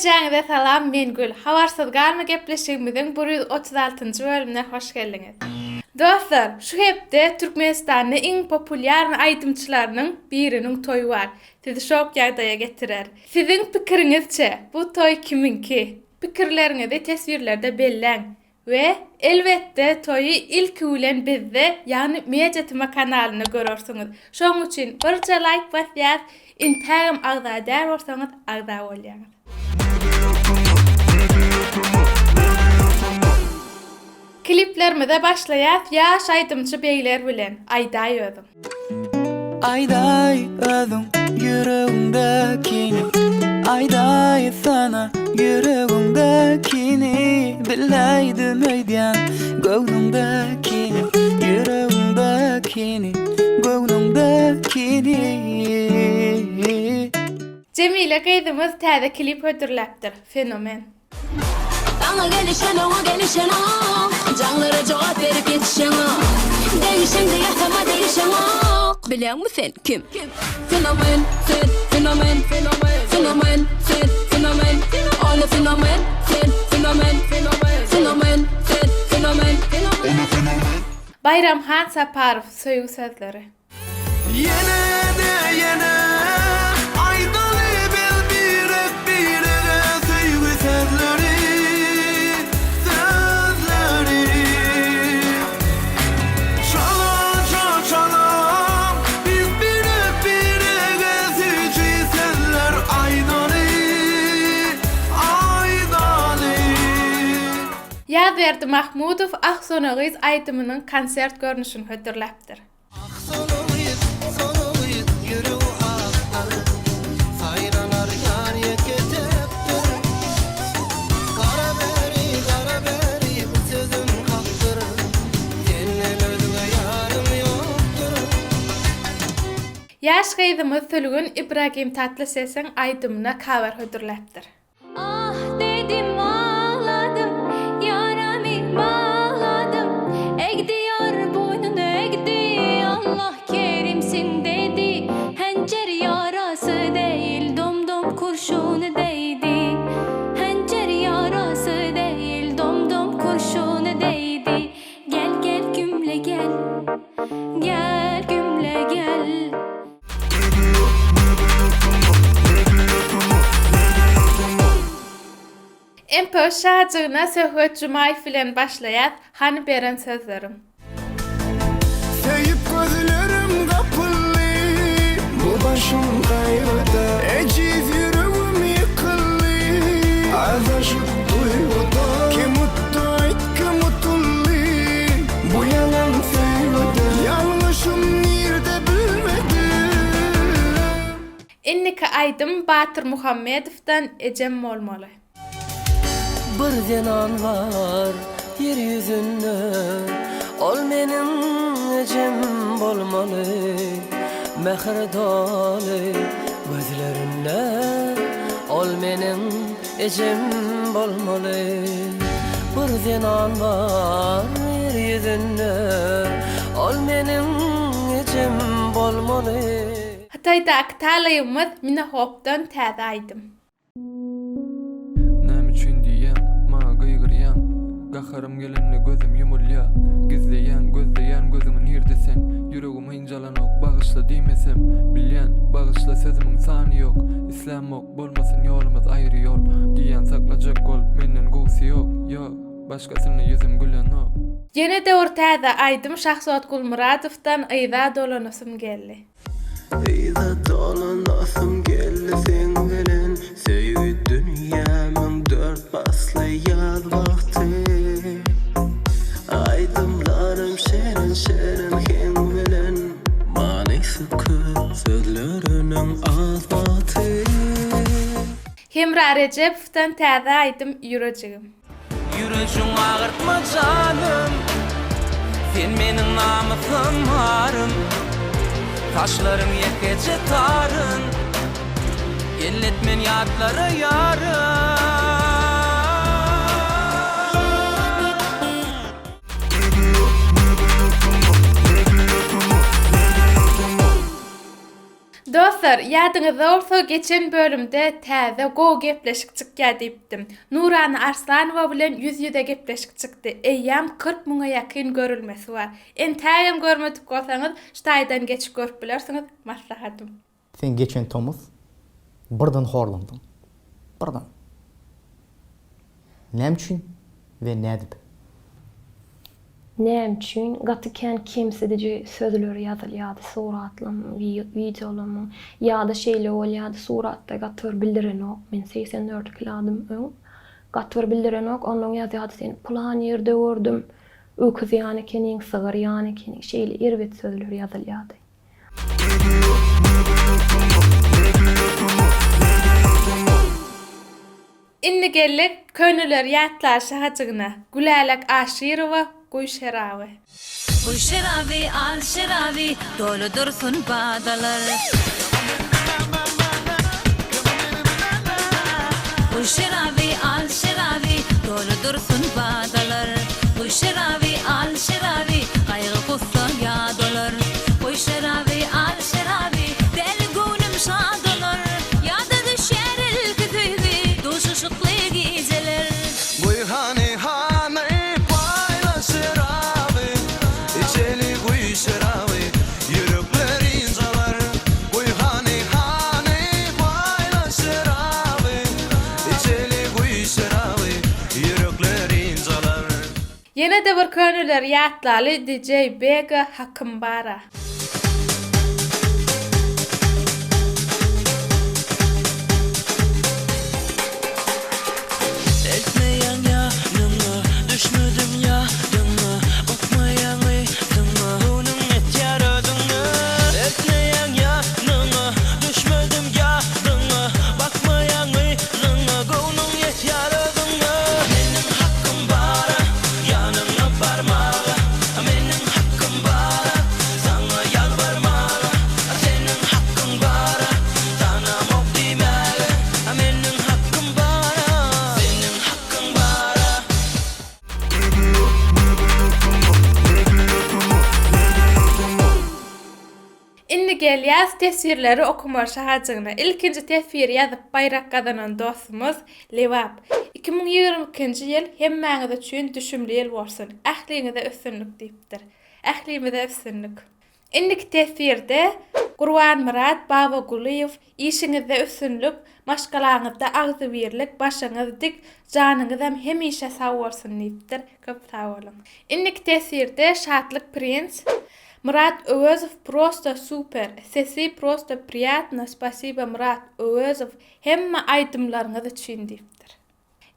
Näçäňize salam, men Gül. Habarsyz galmy gepleşigimiziň 136-njy bölümine hoş geldiňiz. Dostlar, şu hepde Türkmenistanyň iň populyar aýdymçylarynyň biriniň toýu bar. Sizi şok ýagdaýa getirer. Siziň pikiriňizçe bu toy kiminki? Pikirleriňizi tesvirlerde belläň. Ve elbette toyu ilk ulen bizde yani Mejetime kanalyny görürsiňiz. Şoň üçin birçe like basýar, Instagram agzadar bolsaňyz agza bolýar. Kliplerimize başlaýar ýaş aýdymçy beýler bilen Aýday özüm. Ayday özüm yüreğimdekini, ayday sana yüreğimdekini, bileydim öýdän göwnüňdekini, yüreğimdekini, göwnüňdekini. Cemile gyzymyz täze klip ödürläpdir. Fenomen. Bana gelişen canlara cevap verip yetişen değişen de yaşama değişen biliyor musun sen kim? Fenomen, sen fenomen, fenomen, sen fenomen, onu fenomen, sen fenomen, fenomen, sen fenomen, Bayramhan Saparov söýgü sözleri. Yine aydaly bildirip söýgü sözleri, sözleri. Çalam biz bilip söýgü sözler aydaly, aydaly. Ýazberdi Mahmudow Ahsonagyz aýdymynyň konsert görnüşini hötürläpdir. Yaş gyzymyz Sülgün İbrahim Tatlysesň aýdymyna cover hötürläpdir. Ah dedim ağladım, yarami bağladım, egdiyor boynunu egdi, Allah kerimsin dedi, hencer yarası değil, domdom kurşunu değdi, hencer yarası değil, domdom kurşunu değdi, gel gel gümle gel, gel gümle gel. MP şahatygyna Söhbet Jumaýew bilen başlaýar Hani beren sözlerim. Söýüp gözlerim kapıllı, bu başım gaýrada, eciz yüreğim yıkıllı, adaşıp duyguda, kim mutlu ayt kim mutullu, bu yalan söýgüde, yanlışım nirde bilmedim. Inniki aýdym Batyr Muhammedowdan Ejem bolmaly. Bir zenan var yeryüzünde, ol menin ecem bolmaly, mehridaly gözlerinde, ol menin ecem bolmaly. Bir zenan var yeryüzünde, ol menin ecem bolmaly. Hatayda aktalayımız Mina Hop'dan täze aýdym. Gaharım gelenle gözüm yumulya, gözleyen gözümün hirdesen, yüreğim hincalanok, bağışla diýmesem, bilýän, bağışla sözümün sany yok, İslam yok, bolmasın yolumuz ayrı yol, diýen saklajak gol, menden gowsy yok, yo, başgasyny yüzüm gülen o. Yine de ortada aýdym Şahzat Gulmuradowdan Aýda dolanasym geldi. Eyda dolanasım geldi sen bilen, söýgü dünýämiň dört basly ýaz wagty. Aýdymlarym şerin şerin hen bilen, many sükut sözleriniň azbaty. Hemra Recepowdan täze aýdym Ýüregim. Yüreğim ağırtma canım, sen menin namysym harym, taşlarım yekece tarın, elletmen yadlara yarım. Dostlar, ýadyňyzda bolsa geçen bölümde täze go gepleşik çykýa diýipdim. Nurany Arslanowa bilen yüz-ýüze gepleşik çykdy. Eýýäm 40 000-a ýakyn görülmesi bar. Entägem görmedik bolsaňyz, ştaýdan geçip görüp bilersiňiz, maslahatym. Sen geçen Tomuz birden horlandın. Birden. Näme üçin we nädip? Näme üçin gatyken kemsedici sözler ýazylýardy, suratlym, videolum, ýa-da şeýle bolýardy, suratda gatwyr bildirenok. Men 84 kiladym öň. Gatwyr bildirenok, onuň ýazýardy sen plan ýerde gördüm. Öküz ýany keniň, sygyr ýany keniň şeýle irwet sözler ýazylýardy. Inni gellik könüler ýatlaşy haçygyna. Gülälek Aşyrowa Guyşerawy. Guyşerawy al şerawy dolu dursun badalar. Guyşerawy al şerawy dolu dursun badalar. Guyşerawy al şerawy gaýry gussa ýadolar. Guyşerawy al şerawy deli gönüm şadolar. Ýada düşer ilkizi duşu şykly gizeler. Guyhane hane paylaşır abi, içeli guyşır abi, yürekler incalar. Guyhane hane paylaşır abi, içeli guyşır abi, yürekler incalar. Ýene de bir könüler ýatlaly DJ Bega Hakymbara. Etmeyen yanına, düşmedim yanına, bakmayan yanına, onun et yaradığına. Etmeyen yanına, düşmedim yanına, bakmayan yanına, onun et yaradığına. Menin hakkım bara, yanına barmağa, menin hakkım bara, sana yalvarmağa. Senin hakkın bara, sana mok demeğe, menin hakkım bara, senin hakkın bara. Inni gelýäs tesirleri okumaşy haçygyna. İlkinji tesir ýazyp bayrak gazanan dostumuz Lewap. 2022-nji ýyl hemmäňiz üçin düşümli ýyl bolsun. Ähliňize üstünlük diýipdir. Ählimize üstünlük. Indiki tesirde Gurban Murat Babaguliýew işiňizde üstünlük, maşgalaňyzda agzy birlik, başyňyz dik, janyňyz hem hemişe sag bolsun diýipdir. Köp sag bolun. Indiki tesirde Şatlyk Prins Murat Öwözov prosto super. Sesi prosto приятно. Spasiba Murat Öwözov. Hemme aýdymlaryňyz üçin diýipdir.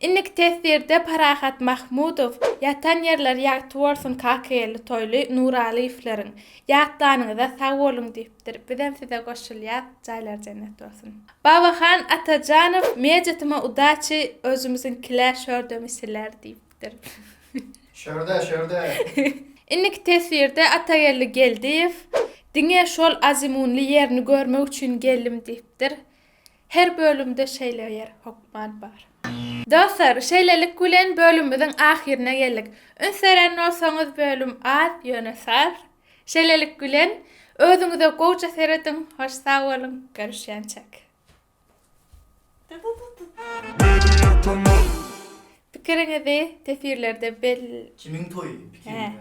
Innik tesirde Parahat Mahmudov ýatan ýerler ýagty bolsun kakely toýly Nuraliýewleriň. Ýatdanyňyza sag bolun diýipdir. Bizem size goşulýar, jaýlar cennet bolsun. Babahan Atajanow mejetima udaçy özümiziň kiler şördömisiler diýipdir. Şörde. Innik tesirde Atagelli Geldiýew diňe şol azimunly ýerini görmek üçin geldim diýipdir. Her bölümde şeýle ýer hokman bar. Dostlar, şeýlelik bilen bölümimiziň ahirine geldik. Ünseren bolsaňyz bölüm az ýöne sar. Şeýlelik bilen özüňize goýça seredin, hoş sag bolun, görüşýänçek. Pikiriňizi tesirlerde bel Kimin toyu? He.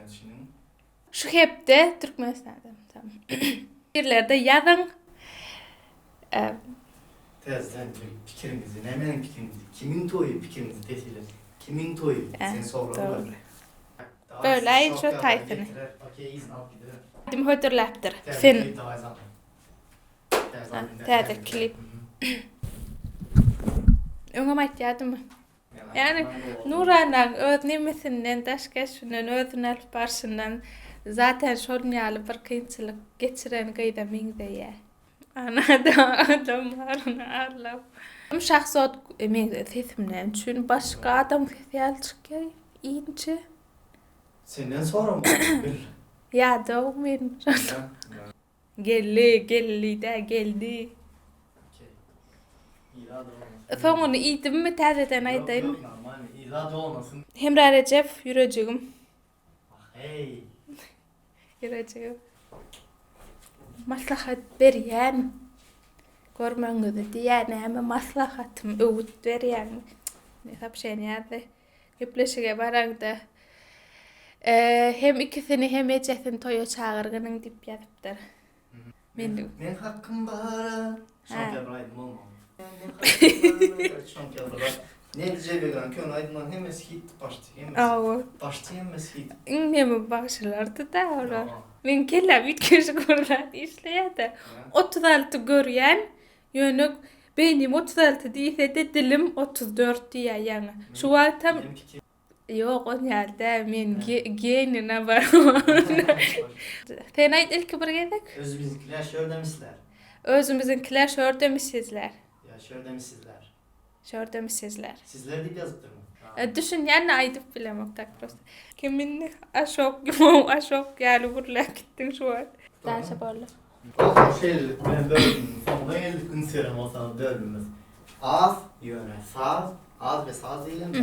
Şu hepde Türkmenistan'da. Tamam. Yerlerde yazın. Tezden pikirinizi, nämeň pikirinizi? Kimin toyu pikirinizi tesirler? Kimin toyu? Sen sorra. doğru. Böyle ayın şu tayfını. Okey, izin alıp gider. Dim hödürläpdir. Sen täze klip. Öňe maýtýardym. Yani Nuranyň öz nimesinden daşka şundan özüne alyp barşyndan zaten şolňaly bir kynçylyk geçiren gaýda meňde ýa. Anada adamlaryny arlap. Şahsat meňde sesimden üçin başga adam sesiýal çykýar. Inçe. Senden sonra mı? Ya da men. Geldi de geldi. Soňuny iýdimmi täzeden aýdaýyn. İlaç olmasın. Hemra Recep ýürejigim. Hey. Ýürejigim. Maslahat berýän. görmeňizi diýen hem maslahatym öwüt berýän. Ne tapşan ýa-da gepleşige baragda hem ikisini hem ejesini toýa çağırgynyň diýip ýatypdyr. Men hakkım bara. Şonka braydım olma. Şonka bara. Ne diyeceğim kön aydınlan hemes hit baştı. Awa. Baştı hemes hit. Inňeme başlardy da ora. Men kella bitkeşi görýär işleýärdi. 36 görýän ýönük benim 36 diýse dilim 34 diýär ýa-ni. Şu wagtam yok o ýerde men genine bar. Sen aýt ilki bir gezek. Özümüzkiler şördemizler. Özümüzünkiler şördemizsizler. Ya şördemizsizler. Şördemizsizler. Sizler deyip yazıptır mı? Düşün ýa-ni aýdyp bilemok tak prosta. Kiminni aşok ýaly burla gittin şu an. Dansa bolla. Şeylik ben böldüm. Sonunda geldik ünserim o sana böldüğümüz. Az yöne saz. Az ve saz eylem.